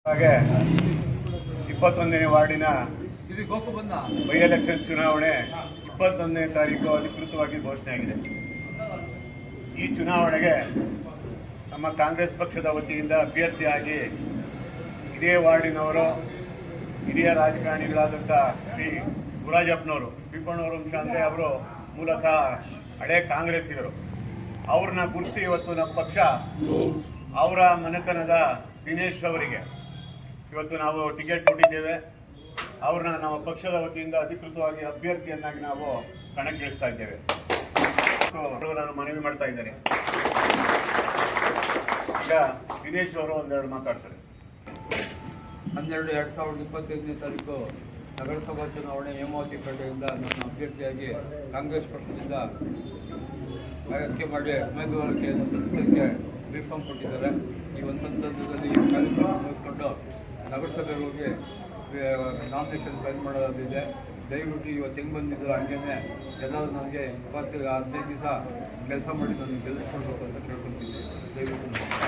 ಹಾಗೆ 21ನೇ ವಾರ್ಡಿನ by election ಚುನಾವಣೆ 21ನೇ ತಾರೀಕು ಅಧಿಕೃತವಾಗಿ ಘೋಷಣೆಯಾಗಿದೆ. ಈ ಚುನಾವಣೆಗೆ ನಮ್ಮ ಕಾಂಗ್ರೆಸ್ ಪಕ್ಷದ ವತಿಯಿಂದ ಅಭ್ಯರ್ಥಿಯಾಗಿ ಇದೇ ವಾರ್ಡಿನವರು ಹಿರಿಯ ರಾಜಕಾರಣಿಗಳಾದಂಥ ಶ್ರೀ ಗುರಾಜಪ್ಪನವರು ಪಿಪ್ಪಣ್ಣವ್ರ ವಂಶ ಅಂದರೆ ಅವರು ಮೂಲತಃ ಹಳೆ ಕಾಂಗ್ರೆಸ್ಸಿಗರು. ಅವ್ರನ್ನ ಗುರುತಿಸಿ ಇವತ್ತು ನಮ್ಮ ಪಕ್ಷ ಅವರ ಮನೆತನದ ದಿನೇಶ್ ಅವರಿಗೆ ಇವತ್ತು ನಾವು ಟಿಕೆಟ್ ಕೊಟ್ಟಿದ್ದೇವೆ. ಅವ್ರನ್ನ ನಮ್ಮ ಪಕ್ಷದ ವತಿಯಿಂದ ಅಧಿಕೃತವಾಗಿ ಅಭ್ಯರ್ಥಿಯನ್ನಾಗಿ ನಾವು ಕಣಕ್ಕಿಳಿಸ್ತಾ ಇದ್ದೇವೆ. ನಾನು ಮನವಿ ಮಾಡ್ತಾ ಇದ್ದೇನೆ. ಈಗ ದಿನೇಶ್ ಅವರು ಒಂದೆರಡು ಮಾತಾಡ್ತಾರೆ. 12/2025ನೇ ತಾರೀಕು ನಗರಸಭಾ ಚುನಾವಣೆ ಹೇಮಾವತಿ ಪೇಟೆಯಿಂದ ನನ್ನ ಅಭ್ಯರ್ಥಿಯಾಗಿ ಕಾಂಗ್ರೆಸ್ ಪಕ್ಷದಿಂದ ಆಯ್ಕೆ ಮಾಡಿ ಉಮೇದುವಾರಿಕೆ ಸದಸ್ಯರಿಗೆ ರಿಫಾರ್ಮ್ ಕೊಟ್ಟಿದ್ದಾರೆ. ಈ ಒಂದು ಸಂದರ್ಭದಲ್ಲಿ ಕಾರ್ಯಕ್ರಮ ಮುಗಿಸ್ಕೊಂಡು ನಗರಸಭೆಗೆ ಹೋಗಿ ನಾಮಿನೇಷನ್ ಫೈಲ್ ಮಾಡೋದಿದೆ. ದಯವಿಟ್ಟು ಇವತ್ತು ಹೆಂಗೆ ಬಂದಿದ್ರು ಹಂಗೇನೆ ಎಲ್ಲರೂ ನನಗೆ 15 ದಿವಸ ಕೆಲಸ ಮಾಡಿ ನನಗೆ ಗೆಲ್ಲಿಸ್ಕೊಳ್ಬೇಕು ಅಂತ ಕೇಳ್ಕೊಳ್ತೀನಿ. ದಯವಿಟ್ಟು